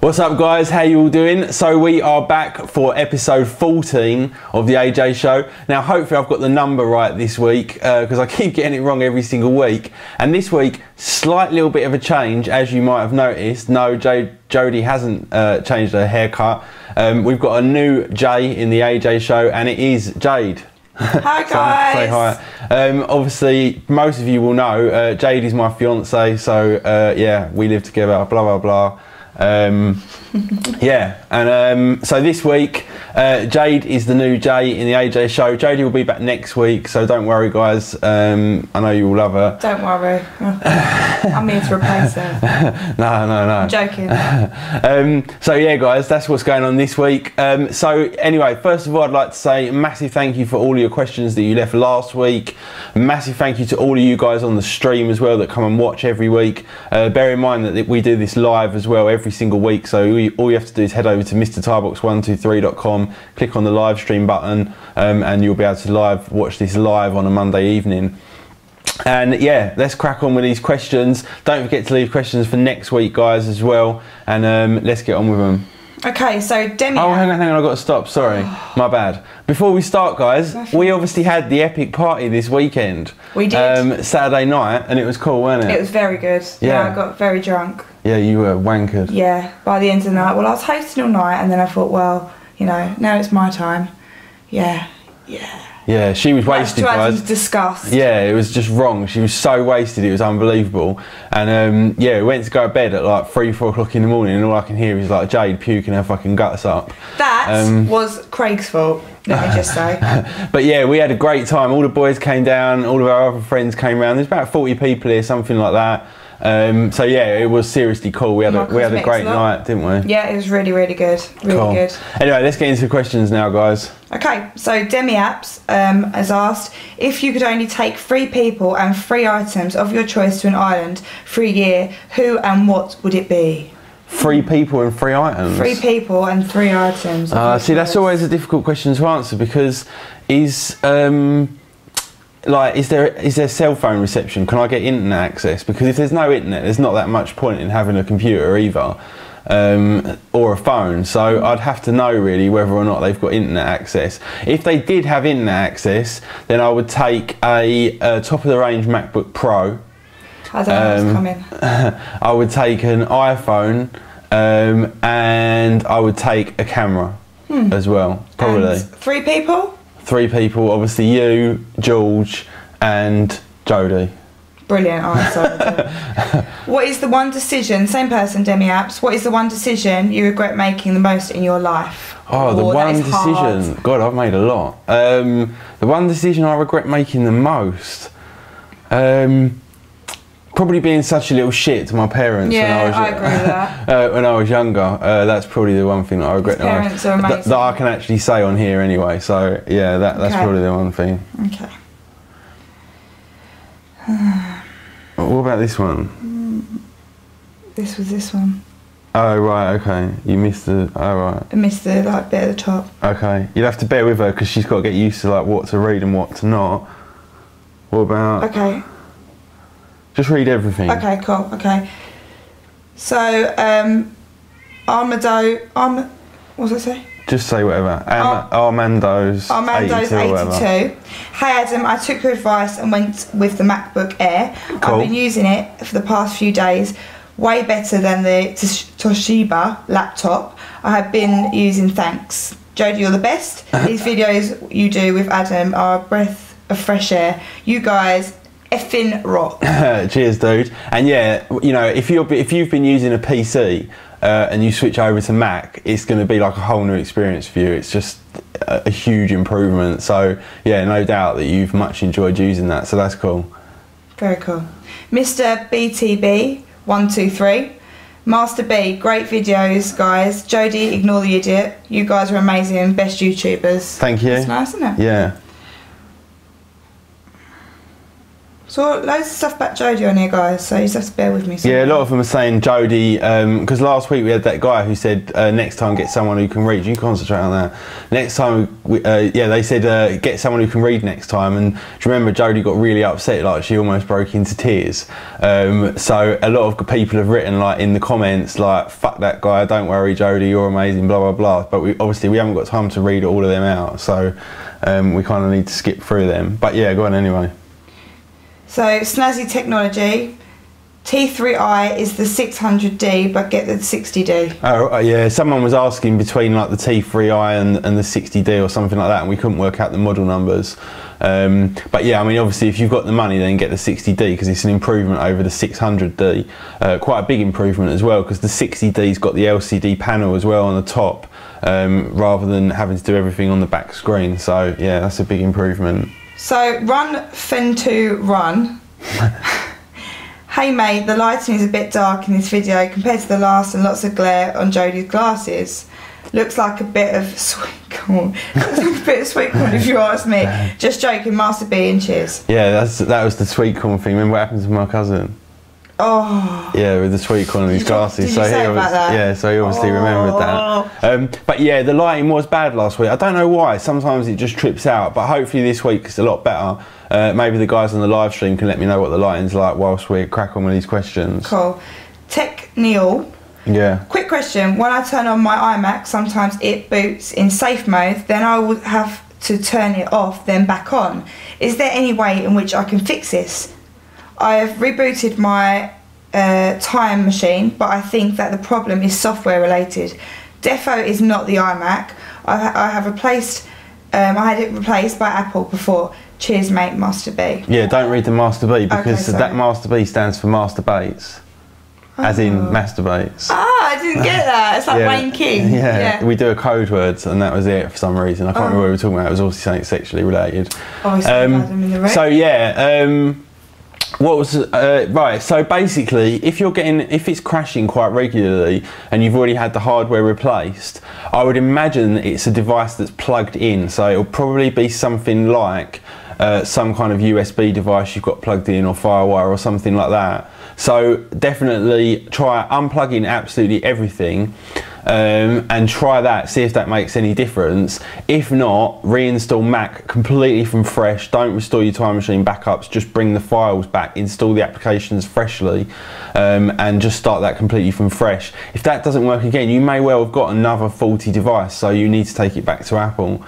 What's up guys, how you all doing? So we are back for episode 14 of the AJ show. Now hopefully I've got the number right this week because I keep getting it wrong every single week. And this week, slight little bit of a change, as you might have noticed. No, Jodie hasn't changed her haircut. We've got a new J in the AJ show and it is Jade. Hi guys! Say hi. Obviously, most of you will know, Jade is my fiance, so yeah, we live together, blah blah blah. Yeah, and so this week Jade is the new Jay in the AJ show. Jodie will be back next week, so don't worry guys. I know you will love her. Don't worry. I'm here to replace her. No. I'm joking. So yeah guys, that's what's going on this week. So anyway, first of all I'd like to say a massive thank you for all of your questions that you left last week. A massive thank you to all of you guys on the stream as well that come and watch every week. Bear in mind that we do this live as well every single week, so all you have to do is head over to mrtybox123.com, click on the live stream button, and you'll be able to watch this live on a Monday evening. And yeah, let's crack on with these questions. Don't forget to leave questions for next week guys as well, and let's get on with them. Okay, so Demi. Oh, hang on, I've got to stop. Sorry, my bad. Before we start, guys, we obviously had the epic party this weekend. We did. Saturday night, and it was cool, wasn't it? It was very good. Yeah, I got very drunk. Yeah, you were wankered. Yeah, by the end of the night. Well, I was hosting all night, and then I thought, well, you know, now it's my time. Yeah. Yeah, she was wasted, guys. To discuss. Yeah, it was just wrong. She was so wasted, it was unbelievable. And yeah, we went to go to bed at like 3-4 o'clock in the morning, and all I can hear is like Jade puking her fucking guts up. That was Craig's fault, let me just say. But yeah, we had a great time. All the boys came down, all of our other friends came around. There's about 40 people here, something like that. So yeah, it was seriously cool. We had a great night, didn't we? Yeah, it was really good. Really good. Anyway, let's get into the questions now, guys. Okay, so Demi Apps has asked, if you could only take 3 people and 3 items of your choice to an island for a year, who and what would it be? 3 people and 3 items? 3 people and 3 items. See, that's always a difficult question to answer, because is there cell phone reception? Can I get internet access? Because if there's no internet, there's not that much point in having a computer either, or a phone. So I'd have to know really whether or not they've got internet access. If they did have internet access, then I would take a top of the range MacBook Pro. I don't know what's coming. I would take an iPhone, and I would take a camera as well, probably. And 3 people? 3 people, obviously you, George, and Jodie. Brilliant answer. What is the one decision, same person, Demi Apps, what is the one decision you regret making the most in your life? Oh, the one decision. God, I've made a lot. The one decision I regret making the most. Probably being such a little shit to my parents when I agree with that. when I was younger. That's probably the one thing that I regret the most. That I can actually say on here anyway. So yeah, that's probably the one thing. Okay. What about this one? This was this one. Oh right, okay. You missed the. Oh right. I missed the bit at the top. Okay, you'll have to bear with her because she's got to get used to like what to read and what to not. What about? Okay. Just read everything. Okay, cool. Okay. So, what does it say? Just say whatever. Armando's 82. Hey Adam, I took your advice and went with the MacBook Air. Cool. I've been using it for the past few days. Way better than the Toshiba laptop I have been using, thanks. Jodie, you're the best. These videos you do with Adam are a breath of fresh air. You guys effing rock. Cheers, dude. And yeah, you know, if you've been using a PC and you switch over to Mac, it's going to be like a whole new experience for you. It's just a huge improvement. So yeah, no doubt that you've much enjoyed using that. So that's cool. Very cool. Mr. BTB 123. Master B, great videos, guys. Jodie, ignore the idiot. You guys are amazing, best YouTubers. Thank you. That's nice, isn't it? Yeah. So loads of stuff about Jodie on here, guys, so you just have to bear with me. Yeah, a lot of them are saying Jodie, because last week we had that guy who said next time get someone who can read. You can concentrate on that. Next time, yeah, they said get someone who can read next time. And do you remember Jodie got really upset, like she almost broke into tears. So a lot of people have written like in the comments like, fuck that guy, don't worry Jodie, you're amazing, blah, blah, blah. But obviously we haven't got time to read all of them out, so we kind of need to skip through them. But yeah, go on anyway. So, Snazzy Technology, T3i is the 600D, but get the 60D. Oh, yeah, someone was asking between like the T3i and the 60D or something like that, and we couldn't work out the model numbers. But yeah, I mean, obviously, if you've got the money, then get the 60D, because it's an improvement over the 600D. Quite a big improvement as well, because the 60D's got the LCD panel as well on the top, rather than having to do everything on the back screen. So yeah, that's a big improvement. So, Run Fen2 Run. Hey mate, the lighting is a bit dark in this video compared to the last, and lots of glare on Jodie's glasses. Looks like a bit of sweet corn. Looks like a bit of sweet corn if you ask me. Just joking, Master B, and cheers. Yeah, that was the sweet corn thing. Remember what happened to my cousin? Oh. Yeah, with the sweet corn on his glasses. Did you say about that? Yeah, so he obviously remembered that. But yeah, the lighting was bad last week. I don't know why. Sometimes it just trips out. But hopefully this week it's a lot better. Maybe the guys on the live stream can let me know what the lighting's like whilst we crack on with these questions. Cool. Tech Neil. Yeah. Quick question. When I turn on my iMac, sometimes it boots in safe mode. Then I would have to turn it off, then back on. Is there any way in which I can fix this? I have rebooted my time machine, but I think that the problem is software related. Defo is not the iMac. I have replaced. I had it replaced by Apple before. Cheers, mate, Master B. Yeah, don't read the Master B, because okay, that Master B stands for masturbates, as in masturbates. Ah, I didn't get that. It's like yeah. Wayne King. Yeah, we do a code words, and that was it for some reason. I can't remember what we were talking about. It was also something sexually related. So yeah. What was right? So basically, if it's crashing quite regularly and you've already had the hardware replaced, I would imagine it's a device that's plugged in. So it'll probably be something like some kind of USB device you've got plugged in, or FireWire or something like that. So definitely try unplugging absolutely everything. And try that, see if that makes any difference. If not, reinstall Mac completely from fresh. Don't restore your time machine backups, just bring the files back, install the applications freshly, and just start that completely from fresh. If that doesn't work again, you may well have got another faulty device, so you need to take it back to Apple.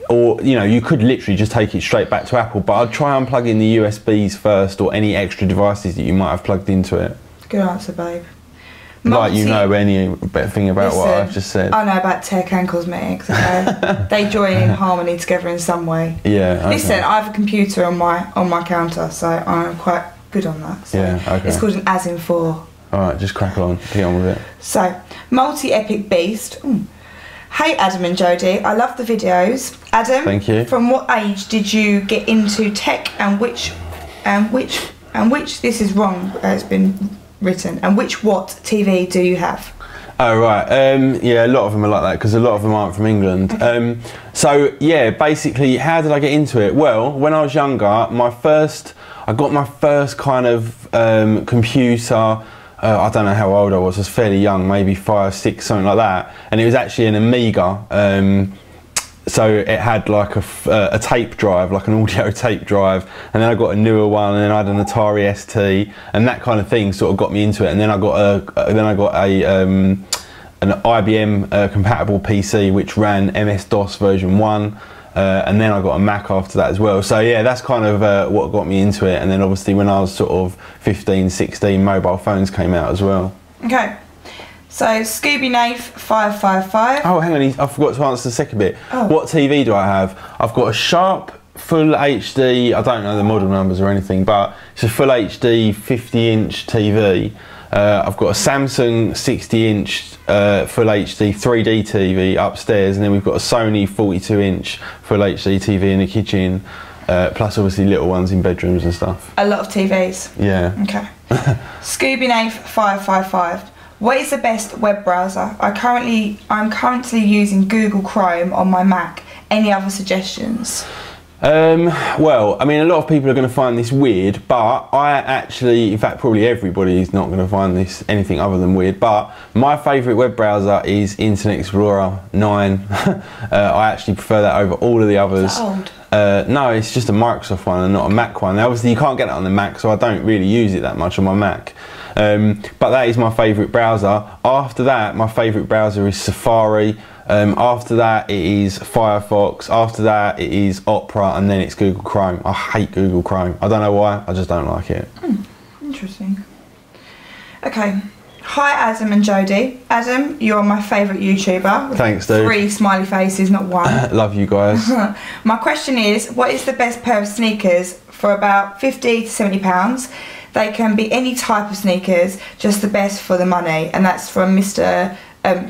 Or, you know, you could literally just take it straight back to Apple, but I'd try unplugging the USBs first, or any extra devices that you might have plugged into it. Good answer, babe. Like you know any thing about what I've just said. I know about tech and cosmetics, okay? They join in harmony together in some way. Yeah. Okay. Listen, I have a computer on my counter, so I'm quite good on that. So yeah, okay. It's called an as in 4. Alright, just crack on, get on with it. So, multi-epic beast. Hey Adam and Jodie, I love the videos. Adam, thank you. From what age did you get into tech, and which this is wrong, it's been written, and which what TV do you have? Oh right, yeah, a lot of them are like that, because a lot of them aren't from England. Okay. So yeah, basically, how did I get into it? Well, when I was younger, I got my first kind of computer. I don't know how old I was fairly young, maybe 5, 6, something like that, and it was actually an Amiga. So it had like a tape drive, like an audio tape drive, and then I got a newer one, and then I had an Atari ST, and that kind of thing sort of got me into it. And then I got an IBM compatible PC which ran MS-DOS version 1, and then I got a Mac after that as well. So yeah, that's kind of what got me into it. And then obviously when I was sort of 15, 16, mobile phones came out as well. Okay. So, Scooby Nath 555. Oh, hang on, I forgot to answer the second bit. Oh. What TV do I have? I've got a Sharp Full HD, I don't know the model numbers or anything, but it's a Full HD 50-inch TV. I've got a Samsung 60-inch Full HD 3D TV upstairs, and then we've got a Sony 42-inch Full HD TV in the kitchen, plus obviously little ones in bedrooms and stuff. A lot of TVs? Yeah. Okay. Scooby Nath 555. What is the best web browser? I'm currently using Google Chrome on my Mac. Any other suggestions? Well, I mean, a lot of people are going to find this weird, but I actually, in fact, probably everybody is not going to find this anything other than weird, but my favourite web browser is Internet Explorer 9. I actually prefer that over all of the others. Is that old? No, it's just a Microsoft one and not a Mac one. Now, obviously, you can't get it on the Mac, so I don't really use it that much on my Mac. But that is my favourite browser. After that, my favourite browser is Safari. After that, it is Firefox. After that, it is Opera, and then it's Google Chrome. I hate Google Chrome. I don't know why, I just don't like it. Interesting. Okay. Hi, Adam and Jodie. Adam, you're my favourite YouTuber. Thanks, dude. 3 smiley faces, not 1. Love you guys. My question is, what is the best pair of sneakers for about £50 to £70? They can be any type of sneakers, just the best for the money. And that's from Mr.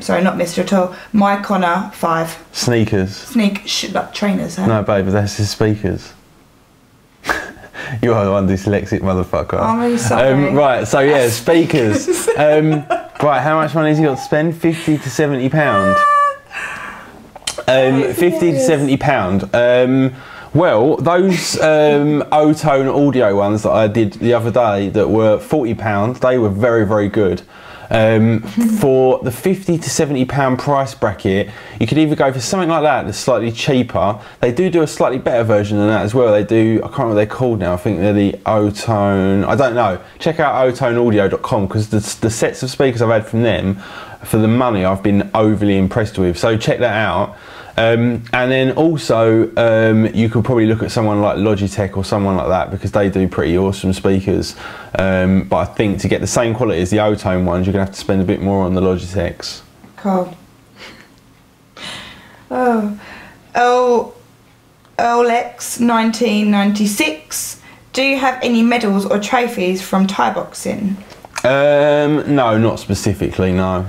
Sorry, not Mr. at all. My Connor 5. Sneakers. Like trainers, huh? No, babe, that's his speakers. You are the one dyslexic motherfucker. I'm really sorry. Right, so yeah, speakers. Right, how much money has he got to spend? £50 to £70. 50 to £70. Well, those O-Tone audio ones that I did the other day that were £40, they were very, very good. For the £50 to £70 price bracket, you could either go for something like that that's slightly cheaper. They do a slightly better version than that as well. They do, I can't remember what they're called now. I think they're the O-Tone, I don't know. Check out otoneaudio.com, because the sets of speakers I've had from them, for the money, I've been overly impressed with. So check that out. And then also you could probably look at someone like Logitech or someone like that, because they do pretty awesome speakers. But I think to get the same quality as the O-Tone ones, you're going to have to spend a bit more on the Logitechs. Cool. OLX 1996. Do you have any medals or trophies from Thai boxing? No, not specifically, no.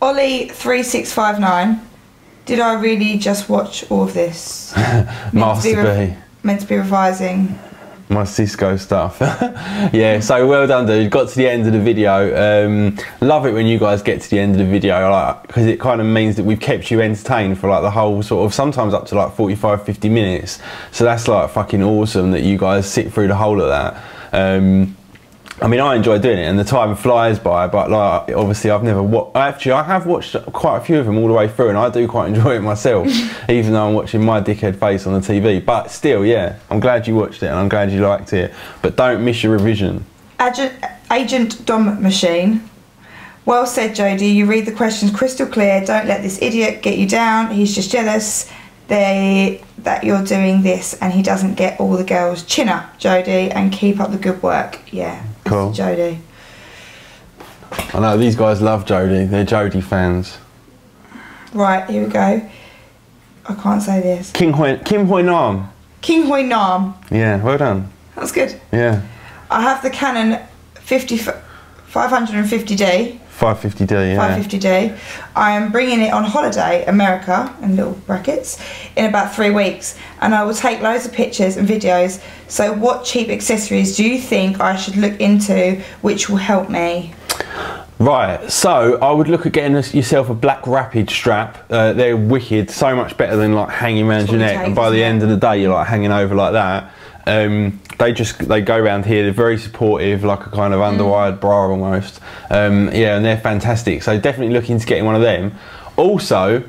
Ollie 3659. Did I really just watch all of this? Master B. Meant to be revising. My Cisco stuff. Yeah, so well done, dude. Got to the end of the video. Love it when you guys get to the end of the video, like, because it kind of means that we've kept you entertained for like the whole sort of, sometimes up to like 45, 50 minutes. So that's like fucking awesome that you guys sit through the whole of that. I mean, I enjoy doing it, and the time flies by, but like, obviously I've never watched, actually I have watched quite a few of them all the way through, and I do quite enjoy it myself, even though I'm watching my dickhead face on the TV. But still, yeah, I'm glad you watched it, and I'm glad you liked it, but don't miss your revision. Agent Dom Machine. Well said, Jodie. You read the questions crystal clear. Don't let this idiot get you down. He's just jealous that you're doing this, and he doesn't get all the girls. Chin up, Jodie, and keep up the good work. Yeah. Cool. Jodie. I know, these guys love Jodie. They're Jodie fans. Right, here we go. I can't say this. Kim Hoi Nam. King Hoi Nam. Yeah, well done. That was good. Yeah. I have the Canon 550D. 550D, yeah. 550D. I am bringing it on holiday, America, in little brackets, in about 3 weeks, and I will take loads of pictures and videos. So what cheap accessories do you think I should look into which will help me? Right, so I would look at getting yourself a Black Rapid strap. They're wicked, so much better than like hanging around your neck, and by the end of the day you're like hanging over like that. They go around here, they're very supportive, like a kind of underwired bra almost. Yeah, and they're fantastic, so definitely look into getting one of them. Also,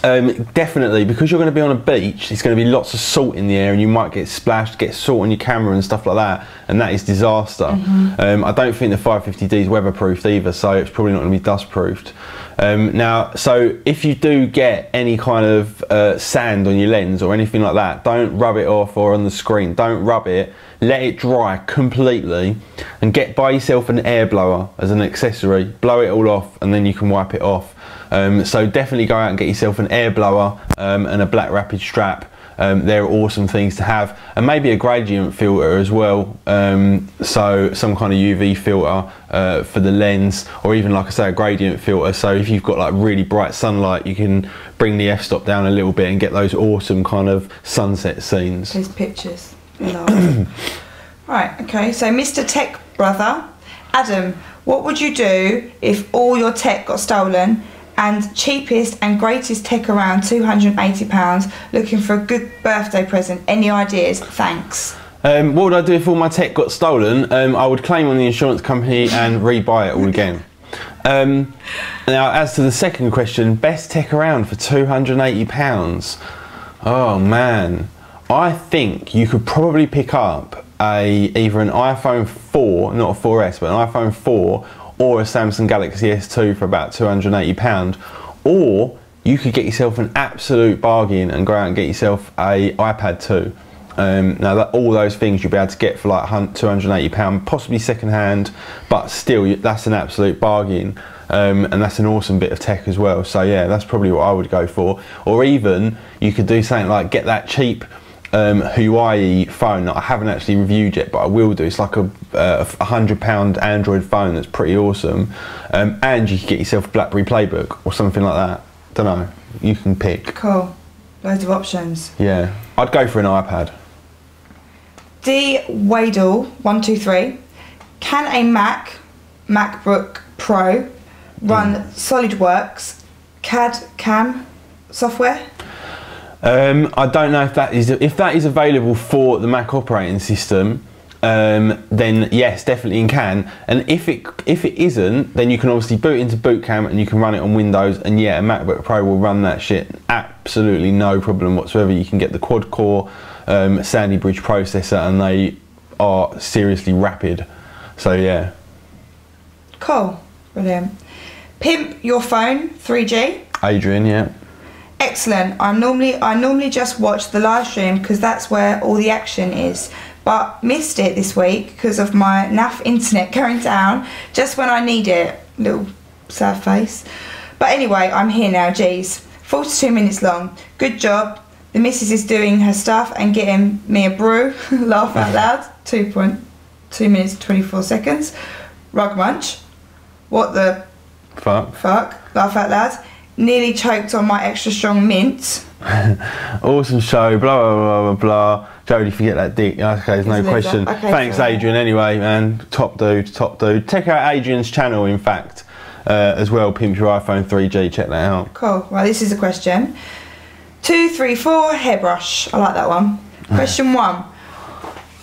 definitely, because you're going to be on a beach, there's going to be lots of salt in the air, and you might get splashed, get salt on your camera and stuff like that, and that is disaster. I don't think the 550D is weatherproofed either, so it's probably not going to be dust proofed. Now, so if you do get any kind of sand on your lens or anything like that, don't rub it off, or on the screen, don't rub it, let it dry completely, and buy yourself an air blower as an accessory, blow it all off, and then you can wipe it off. So definitely go out and get yourself an air blower and a Black Rapid strap. They're awesome things to have, and maybe a gradient filter as well, so some kind of UV filter for the lens, or even, like I say, a gradient filter, so if you've got like really bright sunlight, you can bring the f-stop down a little bit and get those awesome kind of sunset scenes. Those pictures. Right, okay, so Mr. Tech Brother, Adam, what would you do if all your tech got stolen And cheapest and greatest tech around, £280. Looking for a good birthday present. Any ideas? Thanks. What would I do if all my tech got stolen? I would claim on the insurance company and rebuy it all again. Now, as to the second question, best tech around for £280. Oh man, I think you could probably pick up either an iPhone 4, not a 4S, but an iPhone 4 or a Samsung Galaxy S2 for about £280, or you could get yourself an absolute bargain and go out and get yourself a iPad 2. Now all those things you'll be able to get for like £280, possibly second hand, but still that's an absolute bargain. And that's an awesome bit of tech as well. So yeah, that's probably what I would go for. Or even you could do something like get that cheap Huawei phone that I haven't actually reviewed yet, but I will do. It's like a £100 Android phone that's pretty awesome, and you can get yourself a BlackBerry Playbook or something like that. Don't know, you can pick. Cool, loads of options. Yeah, I'd go for an iPad. D Wadle 123. Can a MacBook Pro run SolidWorks CAD/CAM software? I don't know if that is available for the Mac operating system. Then yes, definitely it can. And if it isn't, then you can obviously boot into Boot Camp and you can run it on Windows. And yeah, a MacBook Pro will run that shit absolutely no problem whatsoever. You can get the quad-core Sandy Bridge processor, and they are seriously rapid. So yeah. Cool, brilliant. Pimp your phone 3G. Adrian, yeah. Excellent. I normally just watch the live stream because that's where all the action is, but missed it this week because of my naff internet going down just when I need it. Little sad face. But anyway, I'm here now. Geez, 42 minutes long. Good job. The missus is doing her stuff and getting me a brew. Laugh out loud. 2.2 minutes 24 seconds. Rug munch. What the fuck? Laugh out loud. Nearly choked on my extra strong mint. Awesome show, blah blah blah blah blah. Jodie, forget that dick. Okay, there's no question. Okay, thanks, Adrian. Anyway, man, top dude, top dude. Check out Adrian's channel, in fact, as well. Pimp your iPhone 3G. Check that out. Cool. Right, this is a question. 2, 3, 4. Hairbrush. I like that one. Question 1.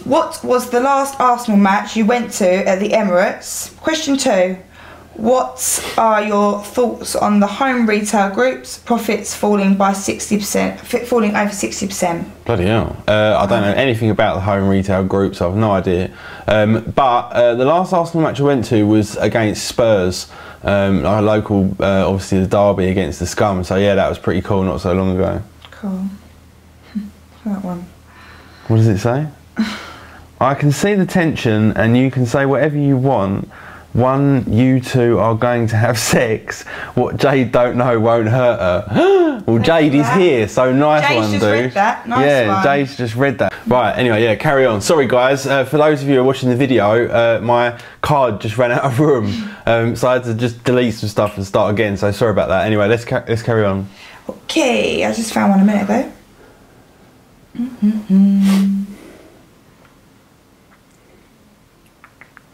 What was the last Arsenal match you went to at the Emirates? Question 2. What are your thoughts on the home retail groups profits falling by 60%, falling over 60%? Bloody hell! I don't know anything about the home retail groups. I have no idea. But the last Arsenal match I went to was against Spurs, our local, obviously the derby against the Scum. So yeah, that was pretty cool. Not so long ago. Cool. That one. What does it say? I can see the tension, and you can say whatever you want. One, you two are going to have sex. What Jade don't know won't hurt her. Well, Jade is here, so nice Jade's one, dude. just read that. Nice one. Jade's just read that. Right, anyway, yeah, carry on. Sorry, guys. For those of you who are watching the video, my card just ran out of room, so I had to just delete some stuff and start again. So sorry about that. Anyway, let's carry on. Okay, I just found one a minute ago.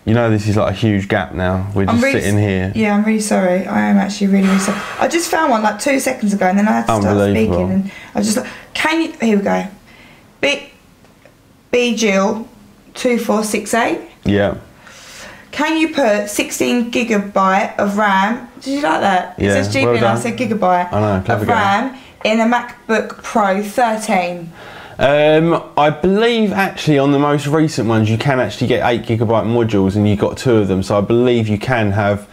You know this is like a huge gap now. We're just sitting here. Yeah, I'm really sorry. I am actually really sorry. I just found one like 2 seconds ago, and then I had to start speaking, and I was just like, can you? Here we go. B Jill 2468. Yeah. Can you put 16 gigabyte of RAM? Did you like that? Yeah. It says GB and I said gigabyte. I know. Clever of RAM in a MacBook Pro 13. I believe actually on the most recent ones you can actually get 8 gigabyte modules, and you've got 2 of them, so I believe you can have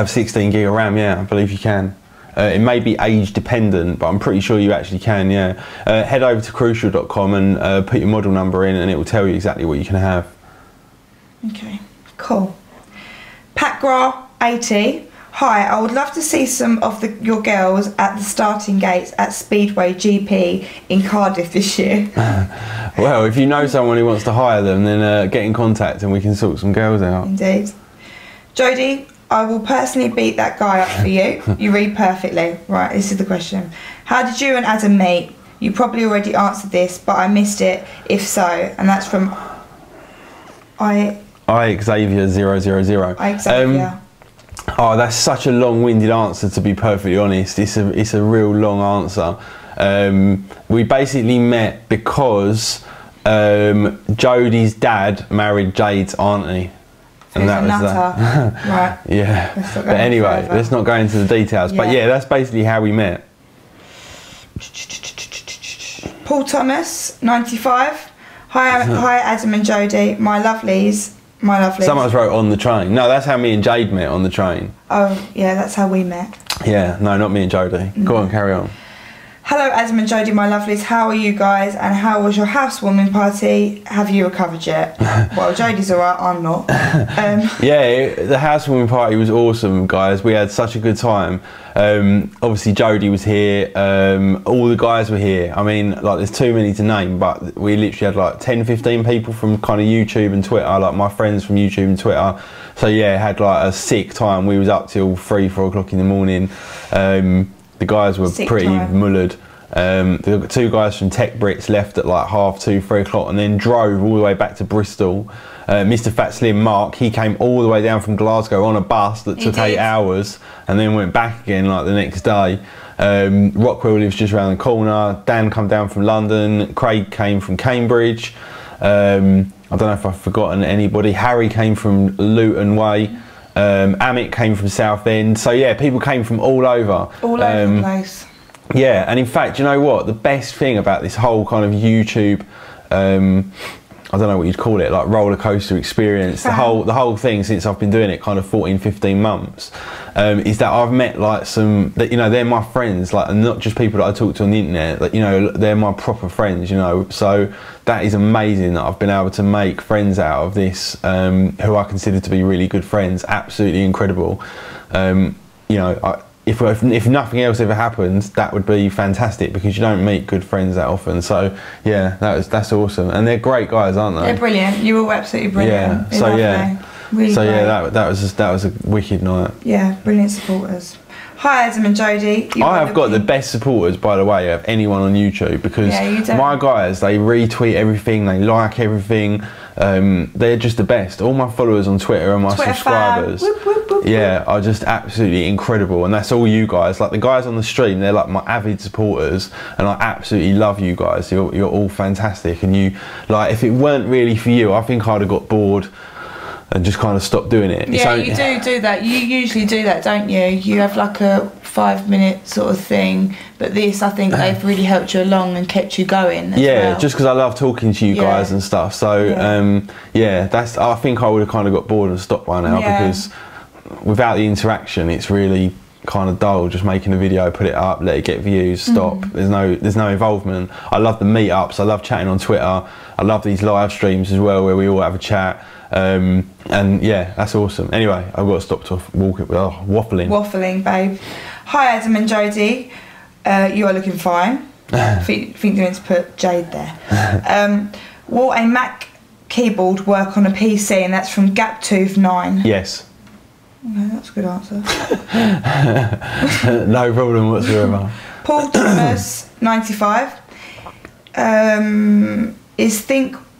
16 gig of RAM. Yeah, I believe you can. It may be age dependent, but I'm pretty sure you actually can. Yeah, head over to crucial.com and put your model number in, and it will tell you exactly what you can have. Okay, cool. Patgra 80. Hi, I would love to see some of your girls at the starting gates at Speedway GP in Cardiff this year. Well, if you know someone who wants to hire them, then get in contact and we can sort some girls out. Indeed. Jodie, I will personally beat that guy up for you. You read perfectly. Right, this is the question. How did you and Adam meet? You probably already answered this, but I missed it, if so. And that's from Xavier 000. Xavier. Oh, that's such a long-winded answer, to be perfectly honest. It's a real long answer. We basically met because Jodie's dad married Jade's auntie. And that was that. Right. Yeah. But anyway, let's not go into the details. Yeah. But yeah, that's basically how we met. Paul Thomas, 95. Hi, Adam and Jodie, my lovelies. My lovelies. Someone's wrote on the train. No, that's how me and Jade met, on the train. Oh, yeah, that's how we met. Yeah, no, not me and Jodie. No. Go on, carry on. Hello, Adam and Jodie, my lovelies. How are you guys? And how was your housewarming party? Have you recovered yet? Well, Jodie's alright, I'm not. Yeah, the housewarming party was awesome, guys. We had such a good time. Obviously, Jodie was here. All the guys were here. I mean, like, there's too many to name, but we literally had like 10, 15 people from kind of YouTube and Twitter, like my friends from YouTube and Twitter. So yeah, had like a sick time. We was up till 3, 4 o'clock in the morning. The guys were pretty mullered. The 2 guys from Tech Bricks left at like 2:30, 3 o'clock and then drove all the way back to Bristol. Mr. Fat Slim Mark, he came all the way down from Glasgow on a bus that took 8 hours and then went back again like the next day. Rockwell lives just around the corner. Dan come down from London. Craig came from Cambridge. I don't know if I've forgotten anybody. Harry came from Luton Way. Amit came from Southend. So yeah, people came from all over. All over the place. Yeah, and in fact, you know what? The best thing about this whole kind of YouTube, I don't know what you'd call it, like roller coaster experience, the whole thing since I've been doing it kind of 14, 15 months, is that I've met like you know, they're my friends, like, and not just people that I talk to on the internet, like, you know, they're my proper friends, you know. So that is amazing that I've been able to make friends out of this, who I consider to be really good friends. Absolutely incredible. You know, if nothing else ever happens, that would be fantastic, because you don't meet good friends that often. So yeah, that's awesome, and they're great guys, aren't they? They're brilliant. You were absolutely brilliant. Yeah. So yeah. Really so great. Yeah, that was a wicked night. Yeah, brilliant supporters. Hi, Adam and Jodie. I have got the best supporters, by the way, of anyone on YouTube, because my guys, they retweet everything, they like everything. They're just the best. All my followers on Twitter and my subscribers, whoop, whoop, whoop, yeah, are just absolutely incredible. And that's all you guys. Like the guys on the stream, they're like my avid supporters, and I absolutely love you guys. You're all fantastic, and you, like, if it weren't really for you, I think I'd have got bored and just kind of stopped doing it. Yeah, you do that. You usually do that, don't you? You have like a 5-minute sort of thing, but this, I think they've really helped you along and kept you going as well. Just because I love talking to you guys and stuff. So yeah, that's, I think I would have kind of got bored and stopped by now, because without the interaction, it's really kind of dull, just making a video, put it up, let it get views, stop. There's no involvement. I love the meetups, I love chatting on Twitter, I love these live streams as well, where we all have a chat. And yeah, that's awesome. Anyway, I've got to stop waffling. Waffling, babe. Hi, Adam and Jodie. You are looking fine. think you're going to put Jade there. Will a Mac keyboard work on a PC? And that's from Gaptooth9. Yes. Okay, that's a good answer. No problem whatsoever. Paul Thomas, 95.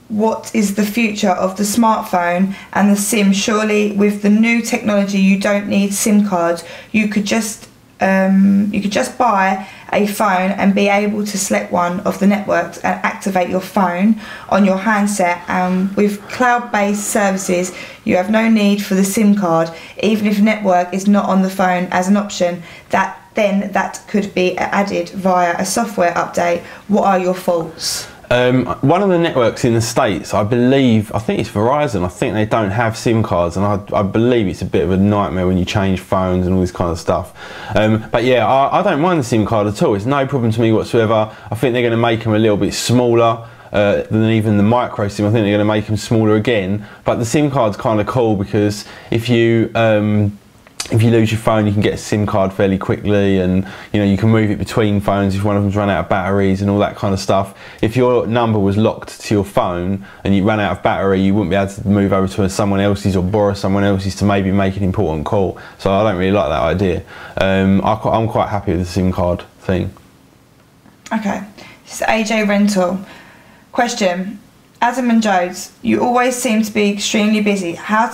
What is the future of the smartphone and the SIM? Surely with the new technology you don't need SIM cards. You could just buy a phone and be able to select one of the networks and activate your phone on your handset, and with cloud-based services you have no need for the SIM card, even if network is not on the phone as an option. That could be added via a software update. What are your thoughts? One of the networks in the States, I think it's Verizon, I think they don't have SIM cards, and I believe it's a bit of a nightmare when you change phones and all this kind of stuff. But yeah, I don't mind the SIM card at all. It's no problem to me whatsoever. I think they're going to make them a little bit smaller than even the micro SIM. I think they're going to make them smaller again. But the SIM card's kind of cool, because if you lose your phone, you can get a SIM card fairly quickly, and you know, you can move it between phones if one of them's run out of batteries and all that kind of stuff. If your number was locked to your phone and you ran out of battery, you wouldn't be able to move over to someone else's or borrow someone else's to maybe make an important call. So I don't really like that idea. I'm quite happy with the SIM card thing. Okay, this is AJ Rental. Question: Adam and Jodes, you always seem to be extremely busy. How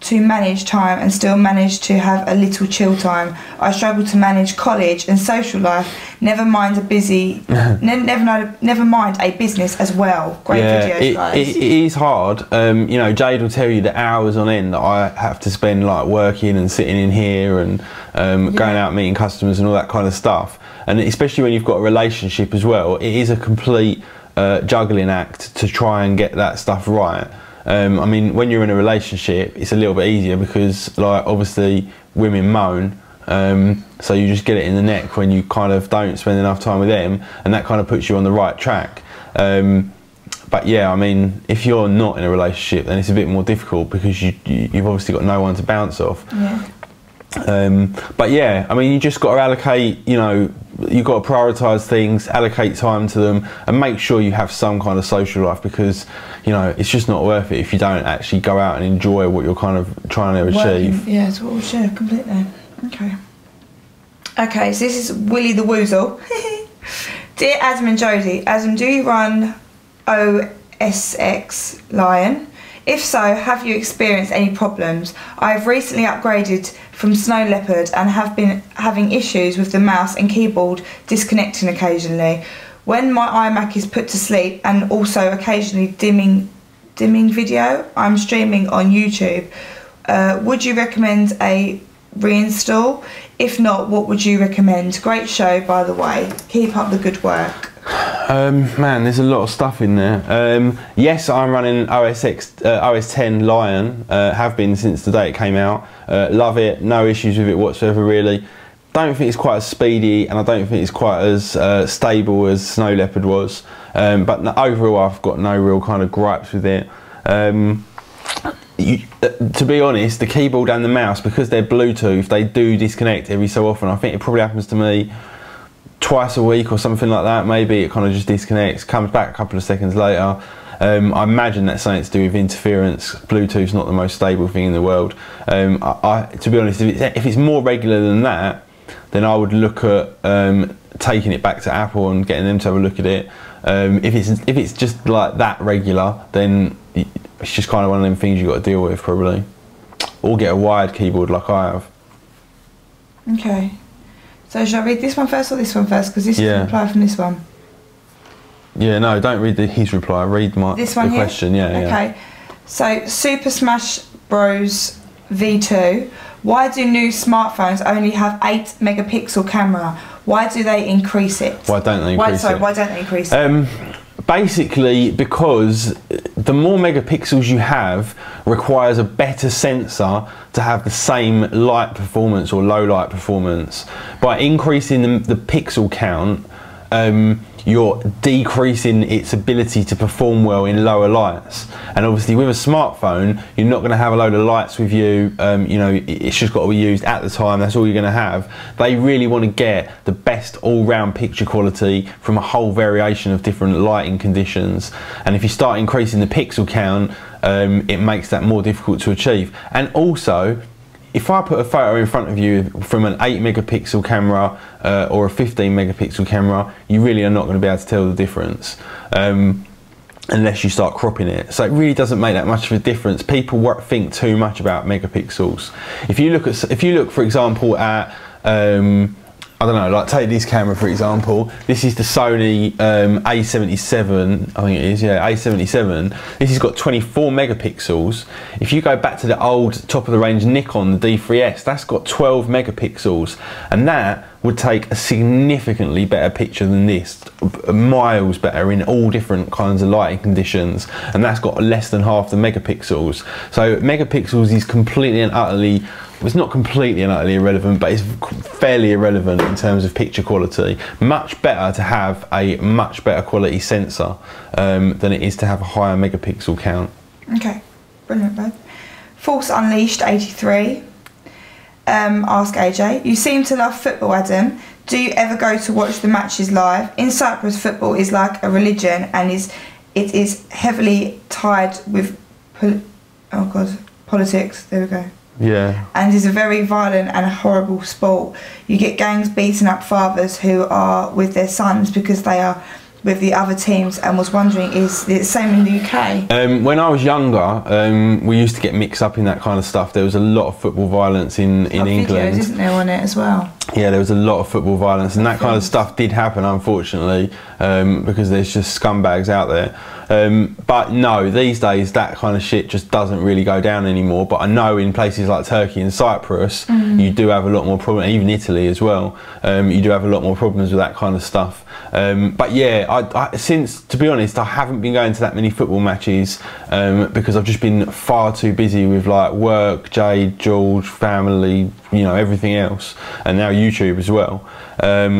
to manage time and still manage to have a little chill time. I struggle to manage college and social life. Never mind a busy, never mind a business as well. Great videos, guys. It is hard. You know, Jade will tell you the hours on end that I have to spend like working and sitting in here and going out meeting customers and all that kind of stuff. And especially when you've got a relationship as well, it is a complete juggling act to try and get that stuff right. I mean, when you're in a relationship, it's a little bit easier because, like, obviously women moan, so you just get it in the neck when you kind of don't spend enough time with them, and that kind of puts you on the right track. But yeah, I mean, if you're not in a relationship, then it's a bit more difficult because you've obviously got no one to bounce off. Yeah. But yeah, I mean, you just got to allocate, you know, you've got to prioritise things, allocate time to them, and make sure you have some kind of social life, because, you know, it's just not worth it if you don't actually go out and enjoy what you're kind of trying to achieve. Yeah, it's what we'll share completely. Okay. Okay, so this is Willie the Woozle. Dear Adam and Jodie, Adam, do you run OSX Lion? If so, have you experienced any problems? I have recently upgraded from Snow Leopard and have been having issues with the mouse and keyboard disconnecting occasionally. When my iMac is put to sleep and also occasionally dimming video, I'm streaming on YouTube. Would you recommend a reinstall? If not, what would you recommend? Great show, by the way. Keep up the good work. Man, there's a lot of stuff in there. Yes, I'm running OS X Lion, have been since the day it came out. Love it, no issues with it whatsoever really. Don't think it's quite as speedy, and I don't think it's quite as stable as Snow Leopard was. But overall, I've got no real kind of gripes with it. To be honest, the keyboard and the mouse, because they're Bluetooth, they do disconnect every so often. I think it probably happens to me twice a week or something like that. Maybe it kind of just disconnects, comes back a couple of seconds later. I imagine that's something to do with interference. Bluetooth's not the most stable thing in the world. To be honest, if it's more regular than that, then I would look at taking it back to Apple and getting them to have a look at it. If it's just like that regular, then it's just kind of one of them things you've got to deal with probably. Or get a wired keyboard like I have. Okay. So shall I read this one first or this one first? Because this is a reply from this one. Yeah, no, don't read his reply. Read the question. Yeah. Okay. So Super Smash Bros V2. Why do new smartphones only have 8 megapixel camera? Why do they increase it? Why don't they increase it? Why don't they increase it? Basically, because the more megapixels you have requires a better sensor to have the same light performance or low light performance. By increasing the pixel count, you're decreasing its ability to perform well in lower lights. And obviously with a smartphone, you're not going to have a load of lights with you. You know, it's just got to be used at the time. That's all you're going to have. They really want to get the best all-round picture quality from a whole variation of different lighting conditions. And if you start increasing the pixel count, it makes that more difficult to achieve. And also, if I put a photo in front of you from an 8 megapixel camera or a 15 megapixel camera, you really are not going to be able to tell the difference unless you start cropping it. So it really doesn't make that much of a difference. People think too much about megapixels. If you look, for example, at I don't know, like take this camera for example. This is the Sony A77, I think it is, yeah, A77. This has got 24 megapixels. If you go back to the old top of the range Nikon, the D3S, that's got 12 megapixels. And that would take a significantly better picture than this, miles better in all different kinds of lighting conditions. And that's got less than half the megapixels. So megapixels is completely and utterly, it's not completely and utterly irrelevant, but it's fairly irrelevant in terms of picture quality. Much better to have a much better quality sensor than it is to have a higher megapixel count. Okay, brilliant, babe. Force Unleashed 83. Ask AJ. You seem to love football, Adam. Do you ever go to watch the matches live? In Cyprus, football is like a religion, and it is heavily tied with politics. There we go. Yeah. And is a very violent and a horrible sport. You get gangs beating up fathers who are with their sons because they are with the other teams and was wondering, is it the same in the UK? When I was younger, we used to get mixed up in that kind of stuff. There was a lot of football violence in England. Videos, isn't there, on it as well? Yeah, there was a lot of football violence, and that kind of stuff did happen, unfortunately, because there's just scumbags out there. But no, these days that kind of shit just doesn't really go down anymore. But I know in places like Turkey and Cyprus, you do have a lot more problems, even Italy as well. You do have a lot more problems with that kind of stuff. But yeah, since, to be honest, I haven't been going to that many football matches because I've just been far too busy with like work, Jade, George, family, you know, everything else, and now YouTube as well.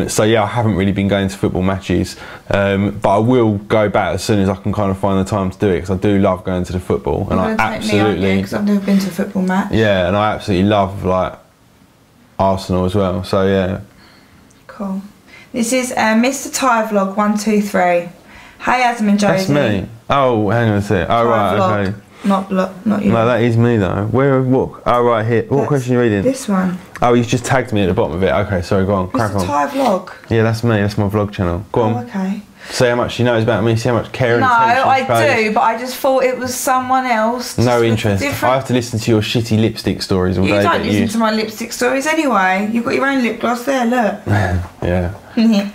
So yeah, I haven't really been going to football matches, but I will go back as soon as I can kind of find the time to do it, because I do love going to the football, and I absolutely, because I've never been to a football match. Yeah, and I absolutely love like Arsenal as well. So yeah. Cool. This is Mr. Ty Vlog 123. Hey Adam and Josie. That's me. Oh, hang on a sec. Oh right, Vlog. okay. Not you. No, that is me though. Where? What? Oh right, here. What question are you reading? This one. Oh, you just tagged me at the bottom of it. Okay, sorry, go on. Crack on. Mr. Ty Vlog. Yeah, that's me. That's my vlog channel. Go on. Oh, okay. See how much she knows about me. See how much care and attention. No, I do, but I just thought it was someone else. No interest. I have to listen to your shitty lipstick stories all day. You don't listen to my lipstick stories anyway. You've got your own lip gloss there. Look. Yeah.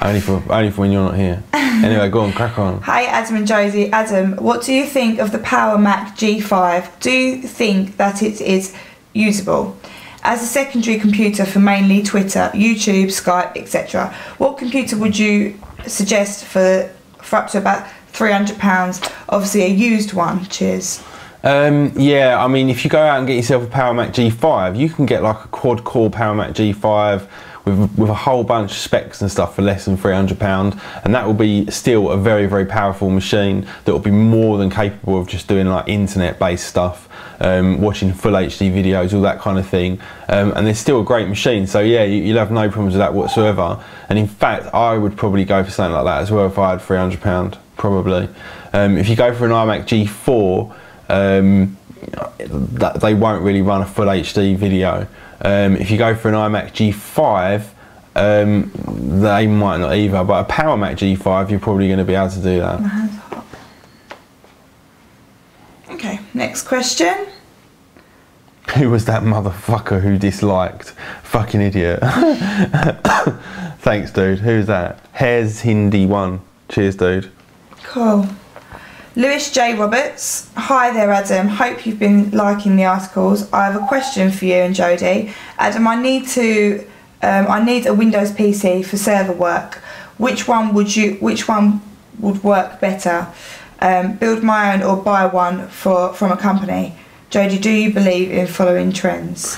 only for when you're not here. Anyway, go on, crack on. Hey Adam and Josie. Adam, what do you think of the Power Mac G5? Do you think that it is usable as a secondary computer for mainly Twitter, YouTube, Skype, etc.? What computer would you suggest for up to about £300? Obviously a used one. Cheers. Yeah, I mean, if you go out and get yourself a Power Mac G5, you can get like a quad core Power Mac G5 with a whole bunch of specs and stuff for less than £300, and that will be still a very, very powerful machine that will be more than capable of just doing like internet based stuff, watching full HD videos, all that kind of thing, and it's still a great machine. So yeah, you'll have no problems with that whatsoever, and in fact I would probably go for something like that as well if I had £300 probably. If you go for an iMac G4, they won't really run a full HD video. If you go for an iMac G5, they might not either, but a Power Mac G5 you're probably going to be able to do that. My hand's hot. Okay, next question. Who was that motherfucker who disliked? Fucking idiot. Thanks dude, who's that? Hares Hindi 1. Cheers dude. Cool. Lewis J. Roberts. Hi there Adam, hope you've been liking the articles. I have a question for you and Jodie. Adam, I need a Windows PC for server work. Which one would work better? Build my own or buy one from a company? Jodie, do you believe in following trends?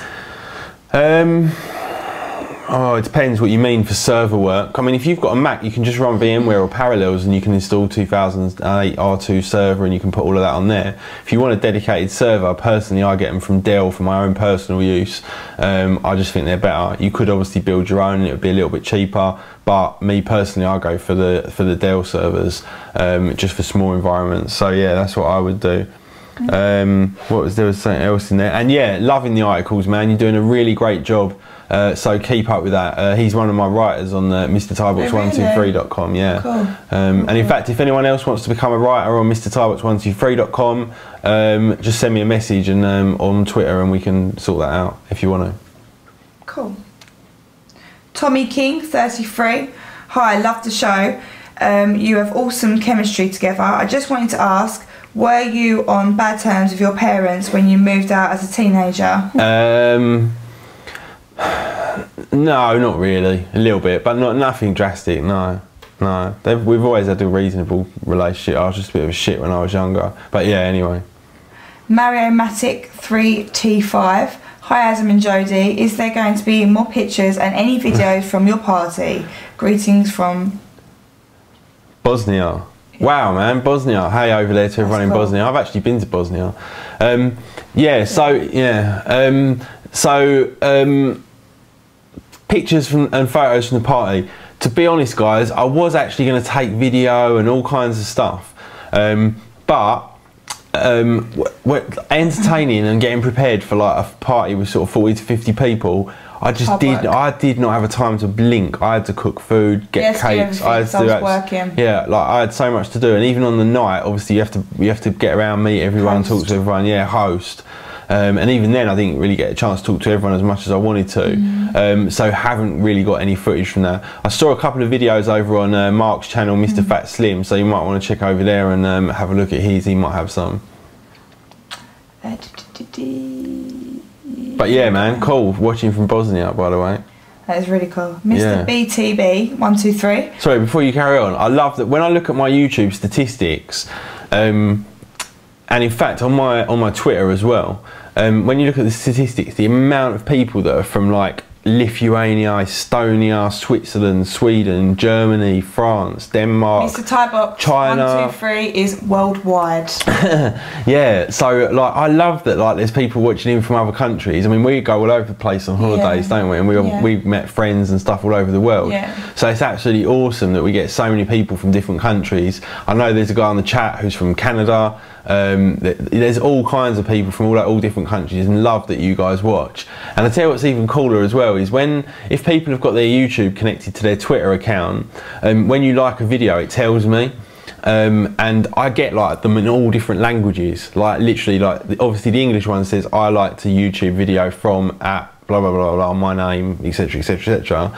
Oh, it depends what you mean for server work. I mean, if you've got a Mac, you can just run VMware or Parallels and you can install 2008 R2 server and you can put all of that on there. If you want a dedicated server, personally I get them from Dell for my own personal use. I just think they're better. You could obviously build your own and it would be a little bit cheaper, but me personally I go for the Dell servers, just for small environments. So yeah, that's what I would do. There was something else in there, and yeah, loving the articles, man. You're doing a really great job, so keep up with that. He's one of my writers on MrTybox123.com. Yeah. Cool. And in fact, if anyone else wants to become a writer on MrTybox123.com, just send me a message and on Twitter, and we can sort that out if you want to. Cool. Tommy King 33. Hi, I love the show. You have awesome chemistry together. I just wanted to ask, were you on bad terms with your parents when you moved out as a teenager? No, not really. A little bit, but nothing drastic. No. We've always had a reasonable relationship. I was just a bit of a shit when I was younger. But yeah, anyway. Mario Matic 3T5. Hi Adam and Jodie. Is there going to be more pictures and any videos from your party? Greetings from Bosnia. Wow, man, Bosnia. Hey, over there to everyone in Bosnia. I've actually been to Bosnia. Pictures and photos from the party. To be honest, guys, I was actually going to take video and all kinds of stuff, but entertaining and getting prepared for like a party with sort of 40 to 50 people. I did not have a time to blink. I had to cook food, get cakes. I had to do working. Yeah, like I had so much to do, and even on the night, obviously you have to get around, meet everyone, talk to everyone. Yeah, host. And even then, I didn't really get a chance to talk to everyone as much as I wanted to. So haven't really got any footage from that. I saw a couple of videos over on Mark's channel, Mr. Fat Slim. So you might want to check over there and have a look at his. He might have some. But yeah, man, cool. Watching from Bosnia, by the way. That is really cool. Mr. BTB 123. Sorry, before you carry on, I love that when I look at my YouTube statistics, and in fact on my Twitter as well, when you look at the statistics, the amount of people that are from like Lithuania, Estonia, Switzerland, Sweden, Germany, France, Denmark, Mr. Tybox, China, 123 is worldwide. Yeah, so like I love that like there's people watching in from other countries. I mean, we go all over the place on holidays, don't we? And we've met friends and stuff all over the world. So it's absolutely awesome that we get so many people from different countries. I know there's a guy on the chat who's from Canada. There's all kinds of people from all different countries, and love that you guys watch. And I tell you what's even cooler as well is if people have got their YouTube connected to their Twitter account, when you like a video, it tells me. And I get like them in all different languages, like literally like obviously the English one says I like to YouTube video from at blah blah blah blah my name, etc etc etc.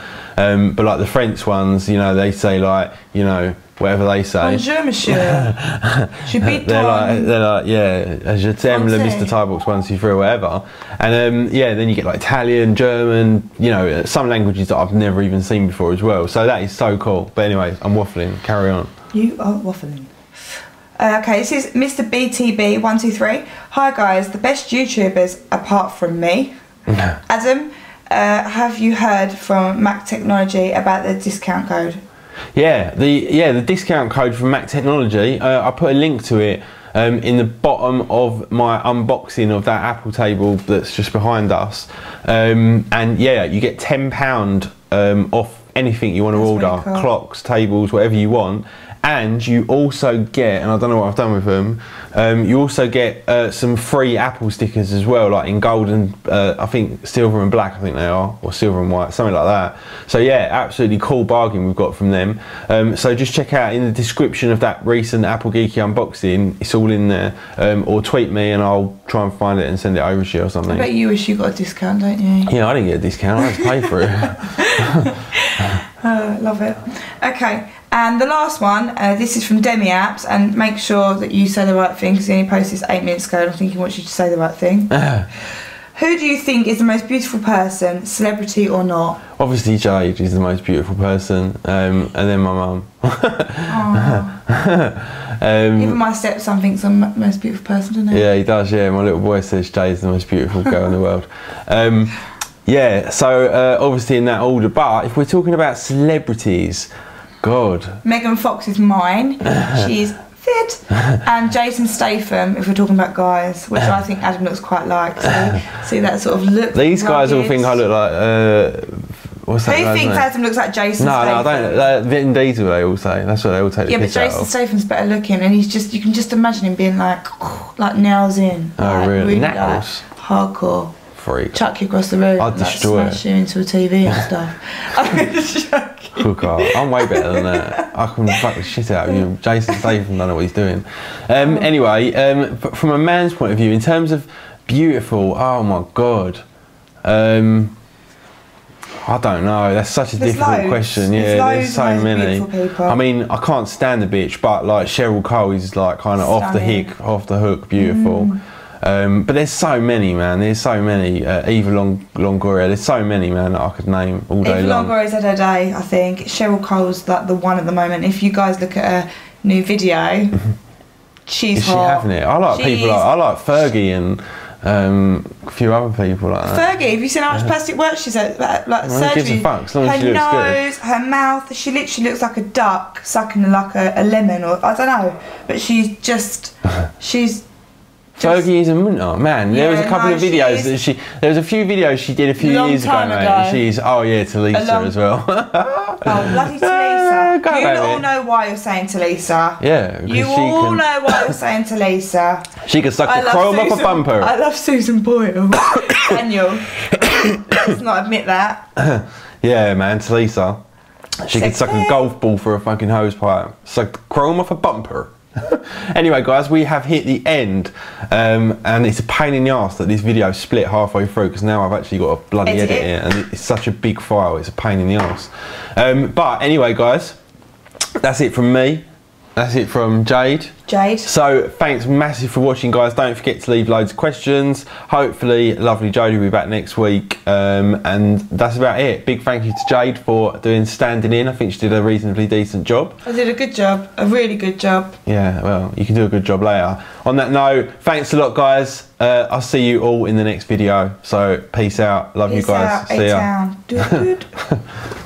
But like the French ones, you know, they say like, you know, whatever they say. Bonjour, monsieur. they're like, yeah, je t'aime le Mr. Tybox 123 or whatever. And yeah, then you get like Italian, German, you know, some languages that I've never even seen before as well. So that is so cool. But anyway, I'm waffling. Carry on. You are waffling. Okay, this is Mr. BTB 123. Hi guys, the best YouTubers apart from me. Adam, have you heard from Mac Technology about the discount code? Yeah, the discount code from Mac Technology. I put a link to it in the bottom of my unboxing of that Apple table that's just behind us. And yeah, you get £10 off anything you want to order, really cool. Clocks, tables, whatever you want. And you also get, and I don't know what I've done with them, you also get some free Apple stickers as well, like in gold and I think silver and black, I think they are, or silver and white, something like that. So yeah, absolutely cool bargain we've got from them. So just check out in the description of that recent Apple Geeky unboxing, it's all in there, or tweet me and I'll try and find it and send it over to you or something. I bet you wish you got a discount, don't you? Yeah, I didn't get a discount, I had to pay for it. Love it. Okay. And the last one, this is from Demi Apps, and make sure that you say the right thing because he only posted this 8 minutes ago and I think he wants you to say the right thing. Who do you think is the most beautiful person, celebrity or not? Obviously Jade is the most beautiful person, and then my mum. Even my stepson thinks I'm the most beautiful person, doesn't he? Yeah, he does, yeah. My little boy says Jade's the most beautiful girl in the world. Yeah, so obviously in that order, but if we're talking about celebrities, God. Megan Fox is mine. She's fit. And Jason Statham, if we're talking about guys, which I think Adam looks quite like. So see that sort of look. These guys all think I look like. What's that? Who thinks Adam looks like Jason Statham? No, I don't. Vin Diesel, they all say. That's what they all take the piss out of. Yeah, but Jason Statham's better looking, and he's just, you can just imagine him being like nails in. Oh, like, really? Nails? Like, hardcore. Freak. Chuck you across the room. I'd destroy smash you into a TV and stuff. I'm going to chuck you. I'm way better than that. I can fuck the shit out of you. Jason Statham don't know what he's doing. Anyway, from a man's point of view, in terms of beautiful, oh my God. I don't know. That's such a difficult question. Yeah, there's so many. I mean, I can't stand the bitch, but like Cheryl Cole is like kind of off the hook, beautiful. But there's so many, man. There's so many. Eva Longoria. There's so many, man, that I could name all day long. Eva Longoria's had her day, I think. Cheryl Cole's like the one at the moment. If you guys look at her new video, she's hot. She having it. I like people like I like Fergie and a few other people like that. Fergie, have you seen how much plastic work she's at? Like surgery. Gives a fuck, as long as her she looks nose, good. her mouth. She literally looks like a duck sucking like a lemon, or I don't know. But she's just she's Fergie is a munter, man. There was a couple of videos that there was a few videos she did a few years ago, mate. And she's, oh yeah, Talisa as well. Oh, bloody Talisa. You all know why you're saying Talisa. Yeah. You all know why you're saying Talisa. She can suck the chrome off a bumper. I love Susan Boyle. Daniel. Let's not admit that. Yeah, man, Talisa. She could suck a golf ball for a fucking hose pipe. Suck the chrome off a bumper. Anyway, guys, we have hit the end, and it's a pain in the arse that this video split halfway through, because now I've actually got to bloody edit it, and it's such a big file. It's a pain in the arse. But anyway, guys, that's it from me. That's it from Jade. So thanks massive for watching, guys. Don't forget to leave loads of questions. Hopefully lovely Jodie will be back next week, and that's about it. Big thank you to Jade for doing standing in. I think she did a reasonably decent job. I did a good job, a really good job. Yeah, well, you can do a good job later. On that note, thanks a lot, guys. I'll see you all in the next video. So peace out. Love you guys. See ya.